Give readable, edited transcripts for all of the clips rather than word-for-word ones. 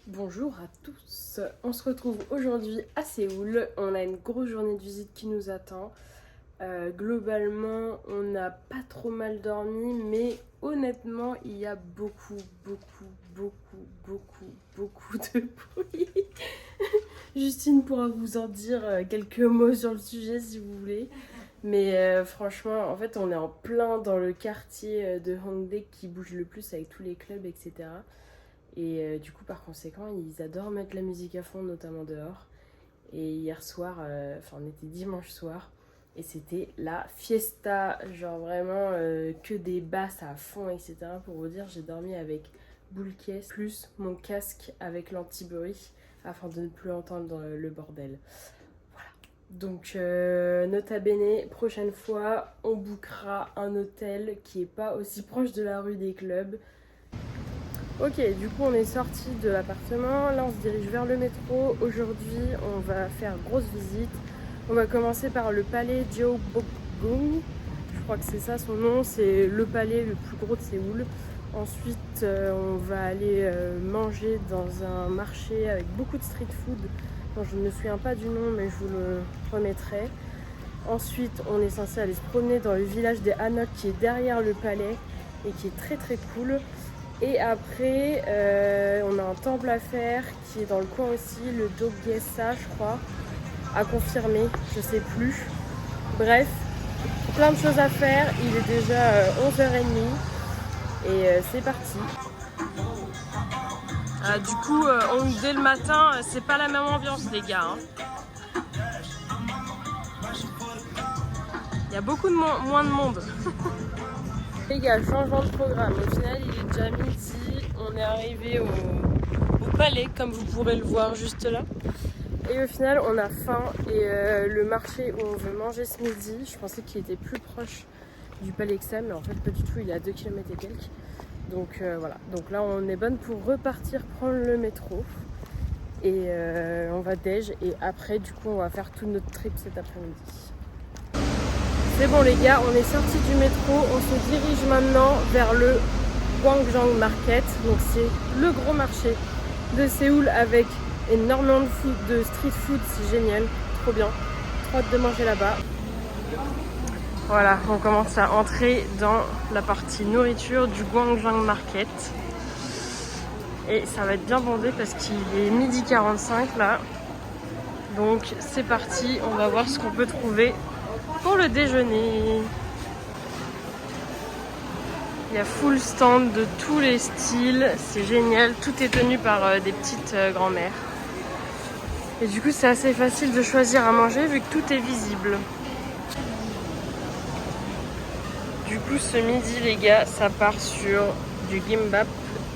Bonjour à tous, on se retrouve aujourd'hui à Séoul, on a une grosse journée de visite qui nous attend. Globalement on n'a pas trop mal dormi, mais honnêtement il y a beaucoup de bruit. Justine pourra vous en dire quelques mots sur le sujet si vous voulez. Mais franchement, en fait, on est en plein dans le quartier de Hongdae qui bouge le plus avec tous les clubs, etc. Et du coup, par conséquent, ils adorent mettre la musique à fond, notamment dehors. Et hier soir, on était dimanche soir, et c'était la fiesta. Genre vraiment que des basses à fond, etc. Pour vous dire, j'ai dormi avec boule caisse, plus mon casque avec l'anti-bruit, afin de ne plus entendre le bordel. Donc nota bene, prochaine fois on bookera un hôtel qui est pas aussi proche de la rue des clubs. Ok, du coup on est sorti de l'appartement, là on se dirige vers le métro. Aujourd'hui on va faire grosse visite. On va commencer par le palais Gyeongbokgung, je crois que c'est ça son nom, c'est le palais le plus gros de Séoul. Ensuite on va aller manger dans un marché avec beaucoup de street food. Bon, je ne me souviens pas du nom, mais je vous le remettrai. Ensuite, on est censé aller se promener dans le village des Hanok qui est derrière le palais et qui est très très cool. Et après, on a un temple à faire qui est dans le coin aussi, le Dogesa, je crois, à confirmer, je sais plus. Bref, plein de choses à faire. Il est déjà 11h30 et c'est parti. Du coup, dès le matin, c'est pas la même ambiance, les gars. Hein. Il y a beaucoup moins de monde. Les gars, changement de programme. Au final, il est déjà midi. On est arrivé au palais, comme vous pourrez le voir juste là. Et au final, on a faim. Et le marché où on veut manger ce midi, je pensais qu'il était plus proche du palais que ça, mais en fait, pas du tout. Il est à 2 km et quelques. Donc voilà, donc là on est bonne pour repartir prendre le métro et on va déj et après du coup on va faire tout notre trip cet après-midi. C'est bon les gars, on est sorti du métro, on se dirige maintenant vers le Gwangjang Market, donc c'est le gros marché de Séoul avec énormément de street food, c'est génial, trop bien, trop hâte de manger là-bas. Voilà, on commence à entrer dans la partie nourriture du Gwangjang Market. Et ça va être bien bondé parce qu'il est 12h45 là. Donc c'est parti, on va voir ce qu'on peut trouver pour le déjeuner. Il y a full stand de tous les styles, c'est génial. Tout est tenu par des petites grand-mères. Et du coup c'est assez facile de choisir à manger vu que tout est visible. Du coup ce midi les gars, ça part sur du gimbap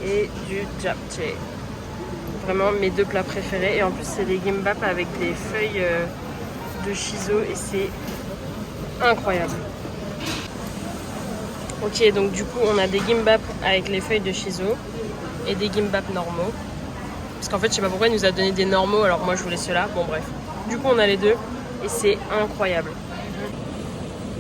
et du japchae. Vraiment mes deux plats préférés. Et en plus c'est des gimbap avec des feuilles de shiso et c'est incroyable. Ok, donc du coup on a des gimbap avec les feuilles de shiso et des gimbap normaux. Parce qu'en fait je sais pas pourquoi il nous a donné des normaux alors moi je voulais ceux-là. Bon bref. Du coup on a les deux et c'est incroyable.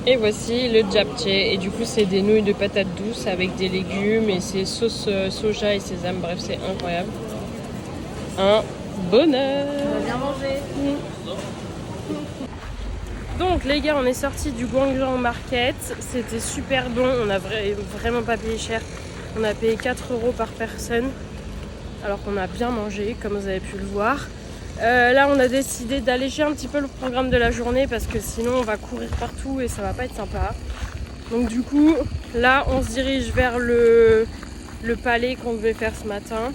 Et voici le japchae, et du coup c'est des nouilles de patates douces avec des légumes et c'est sauce soja et sésame, bref c'est incroyable. Un bonheur. On va bien manger. Donc les gars, on est sortis du Gwangjang Market, c'était super bon, on a vraiment pas payé cher, on a payé 4 € par personne, alors qu'on a bien mangé comme vous avez pu le voir. Là on a décidé d'alléger un petit peu le programme de la journée parce que sinon on va courir partout et ça va pas être sympa. Donc du coup là on se dirige vers le palais qu'on devait faire ce matin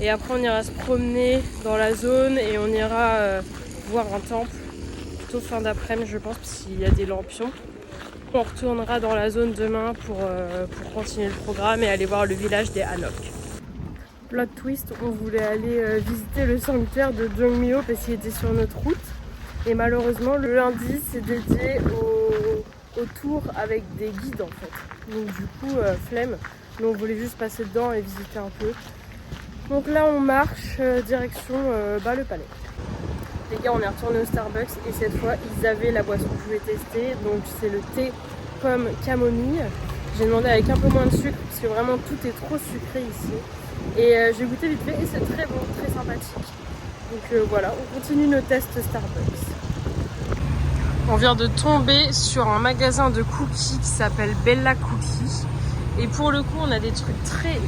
et après on ira se promener dans la zone et on ira voir un temple plutôt fin d'après-midi je pense parce qu'il y a des lampions. On retournera dans la zone demain pour continuer le programme et aller voir le village des Hanok. Plot twist, on voulait aller visiter le sanctuaire de Jongmyo parce qu'il était sur notre route. Et malheureusement, le lundi, c'est dédié au tour avec des guides en fait. Donc du coup, flemme. Mais on voulait juste passer dedans et visiter un peu. Donc là, on marche direction le palais. Les gars, on est retourné au Starbucks et cette fois, ils avaient la boisson que je voulais tester. Donc c'est le thé pomme camomille. J'ai demandé avec un peu moins de sucre parce que vraiment tout est trop sucré ici. Et j'ai goûté vite fait et c'est très bon, très sympathique. Donc voilà, on continue nos tests Starbucks. On vient de tomber sur un magasin de cookies qui s'appelle Bella Cookie. Et pour le coup, on a des trucs très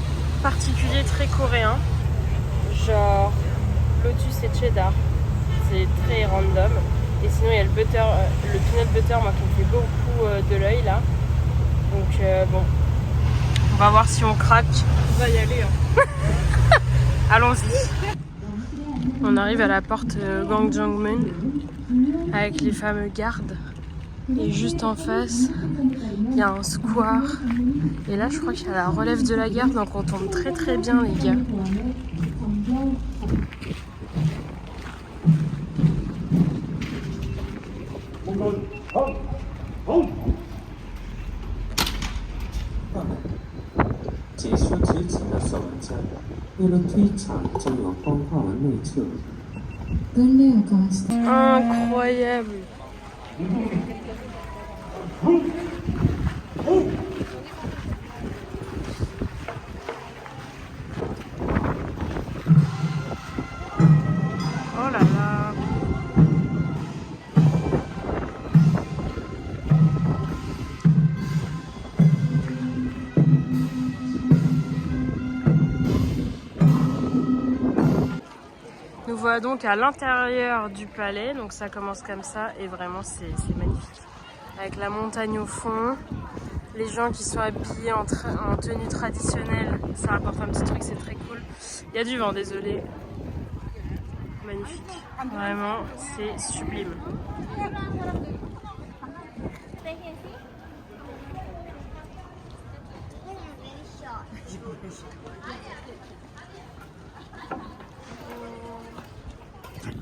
particuliers, très coréens. Genre lotus et cheddar. C'est très random. Et sinon, il y a le butter, le peanut butter, moi qui me fait beaucoup de l'œil là. Donc bon, on va voir si on craque. On va y aller. Hein. Allons-y. On arrive à la porte Gangjeongmun avec les fameux gardes. Et juste en face, il y a un square. Et là, je crois qu'il y a la relève de la gare, donc on tombe très très bien, les gars. Incroyable. Oh là là. Nous voilà donc à l'intérieur du palais, donc ça commence comme ça et vraiment c'est magnifique. Avec la montagne au fond, les gens qui sont habillés en tenue traditionnelle, ça apporte un petit truc, c'est très cool. Il y a du vent, désolé. Magnifique, vraiment c'est sublime.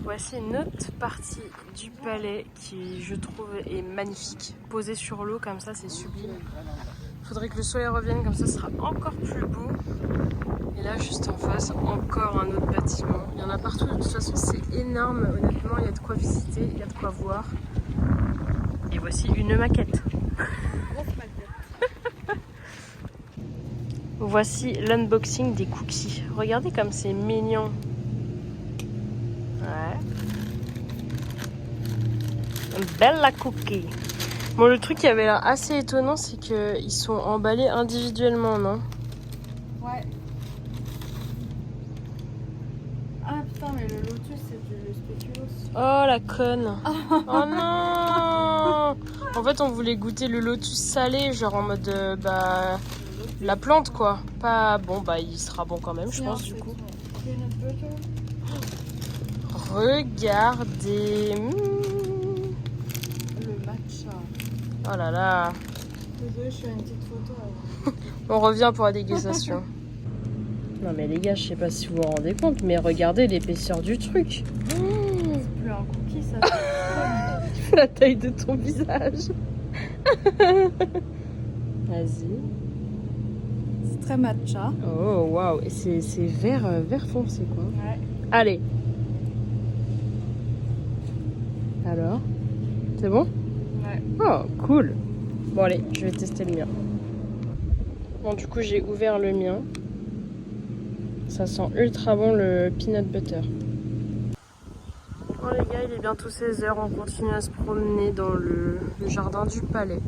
Voici une autre partie du palais qui, je trouve, est magnifique. Posée sur l'eau comme ça, c'est sublime. Il faudrait que le soleil revienne, comme ça, ce sera encore plus beau. Et là, juste en face, encore un autre bâtiment. Il y en a partout, de toute façon, c'est énorme. Honnêtement, il y a de quoi visiter, il y a de quoi voir. Et voici une maquette. Voici l'unboxing des cookies. Regardez comme c'est mignon. Ouais. Bella Cookie. Bon, le truc qui avait l'air assez étonnant, c'est qu'ils sont emballés individuellement, non? Ouais. Ah putain, mais le lotus, c'est du spéculoos. Oh la conne. Oh non. En fait, on voulait goûter le lotus salé, genre en mode bah la plante quoi. Pas bon, bah il sera bon quand même, je pense du coup. Regardez. Le matcha. Oh là là. Désolée, je fais une petite photo. On revient pour la dégustation. Non mais les gars, je sais pas si vous vous rendez compte, mais regardez l'épaisseur du truc. C'est plus un cookie, ça. La taille de ton visage. Vas-y. C'est très matcha. Oh waouh, et c'est vert foncé quoi. Ouais. Allez. Alors, c'est bon? Ouais. Oh cool. Bon allez, je vais tester le mien. Bon du coup j'ai ouvert le mien. Ça sent ultra bon le peanut butter. Bon les gars, il est bientôt 16h, on continue à se promener dans le jardin du palais.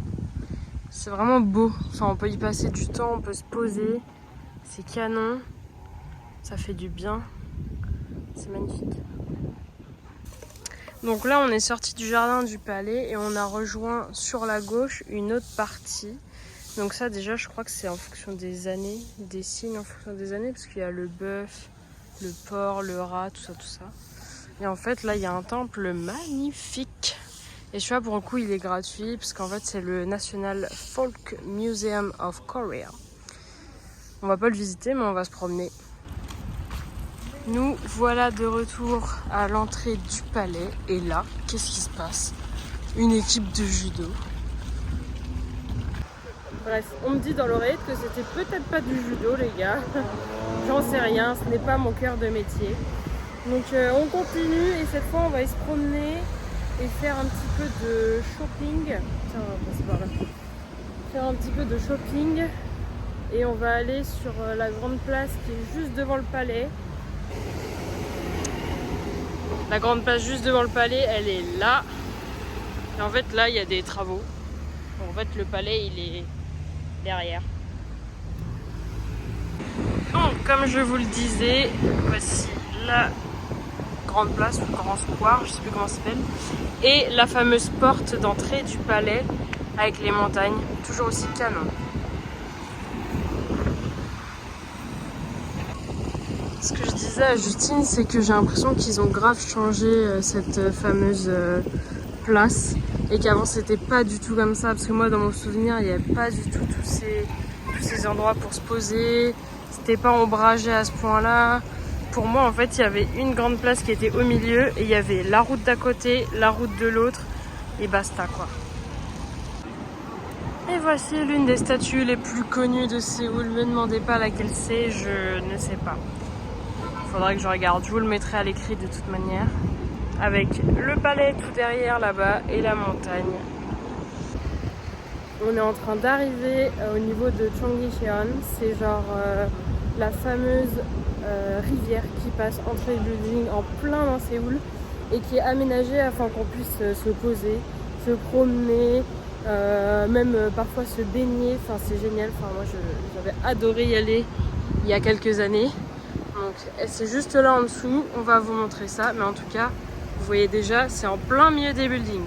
C'est vraiment beau, enfin on peut y passer du temps, on peut se poser. C'est canon, ça fait du bien, c'est magnifique. Donc là on est sorti du jardin du palais et on a rejoint sur la gauche une autre partie. Donc ça déjà je crois que c'est en fonction des années, des signes en fonction des années, parce qu'il y a le bœuf, le porc, le rat, tout ça. Et en fait là il y a un temple magnifique. Et je sais pas pour le coup il est gratuit, parce qu'en fait c'est le National Folk Museum of Korea. On va pas le visiter mais on va se promener. Nous voilà de retour à l'entrée du palais. Et là, qu'est-ce qui se passe? Une équipe de judo. Bref, on me dit dans l'oreillette que c'était peut-être pas du judo les gars. J'en sais rien, ce n'est pas mon cœur de métier. Donc on continue et cette fois on va aller se promener et faire un petit peu de shopping. Tiens, on va passer par là. faire un petit peu de shopping et on va aller sur la grande place qui est juste devant le palais. La grande place juste devant le palais, elle est là. Et en fait là il y a des travaux. En fait le palais il est derrière. Donc comme je vous le disais, voici la grande place ou grand square, je sais plus comment ça s'appelle, et la fameuse porte d'entrée du palais avec les montagnes, toujours aussi canon. Ce que je disais à Justine, c'est que j'ai l'impression qu'ils ont grave changé cette fameuse place et qu'avant c'était pas du tout comme ça, parce que moi dans mon souvenir il n'y avait pas du tout tous ces endroits pour se poser, c'était pas ombragé à ce point là. Pour moi en fait il y avait une grande place qui était au milieu et il y avait la route d'à côté, la route de l'autre et basta quoi. Et voici l'une des statues les plus connues de Séoul, me demandez pas laquelle c'est, je ne sais pas. Faudra que je regarde, je vous le mettrai à l'écrit de toute manière. Avec le palais tout derrière là-bas et la montagne. On est en train d'arriver au niveau de Cheonggyecheon. C'est genre la fameuse rivière qui passe entre les buildings en plein dans Séoul et qui est aménagée afin qu'on puisse se poser, se promener, même parfois se baigner. Enfin c'est génial, enfin, moi j'avais adoré y aller il y a quelques années. Donc c'est juste là en dessous, on va vous montrer ça, mais en tout cas vous voyez déjà c'est en plein milieu des buildings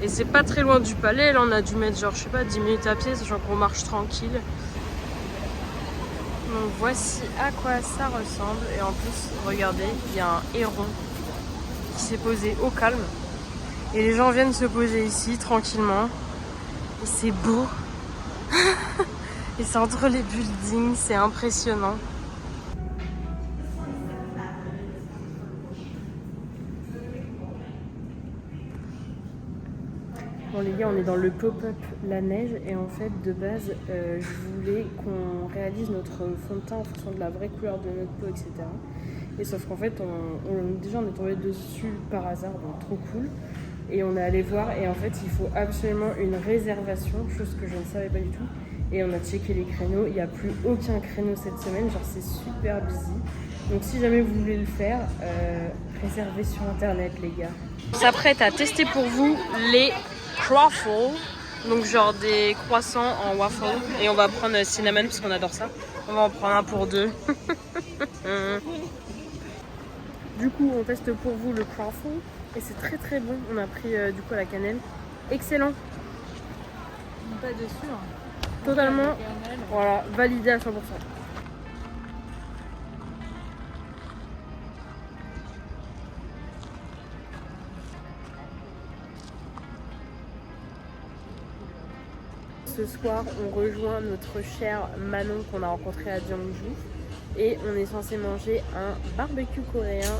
et c'est pas très loin du palais. Là on a dû mettre genre je sais pas 10 minutes à pied, sachant qu'on marche tranquille. Donc voici à quoi ça ressemble et en plus regardez il y a un héron qui s'est posé au calme et les gens viennent se poser ici tranquillement et c'est beau et c'est entre les buildings, c'est impressionnant. Bon les gars, on est dans le pop-up La Neige et en fait de base je voulais qu'on réalise notre fond de teint en fonction de la vraie couleur de notre peau, etc. Et sauf qu'en fait déjà on est tombé dessus par hasard, donc trop cool. Et on est allé voir et en fait il faut absolument une réservation, chose que je ne savais pas du tout. Et on a checké les créneaux, il n'y a plus aucun créneau cette semaine, genre c'est super busy. Donc si jamais vous voulez le faire, réservez sur internet les gars. On s'apprête à tester pour vous les croissants, donc genre des croissants en waffle, et on va prendre cinnamon parce qu'on adore ça. On va en prendre un pour deux. Du coup on teste pour vous le croissant et c'est très très bon. On a pris du coup à la cannelle, excellent. Pas dessus. Totalement, voilà, validé à 100%. Ce soir, on rejoint notre cher Manon qu'on a rencontré à Jeonju et on est censé manger un barbecue coréen,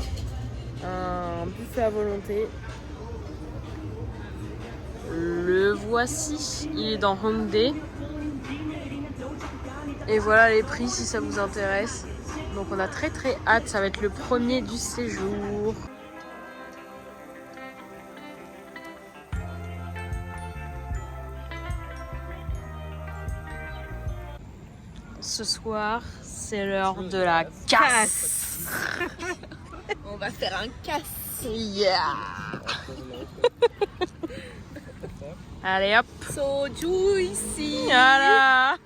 un buffet à volonté. Le voici, il est dans Hongdae. Et voilà les prix si ça vous intéresse. Donc on a très très hâte, ça va être le premier du séjour. Ce soir, c'est l'heure de la casse. On va faire un casse. Yeah. Allez hop. So juicy. Voilà.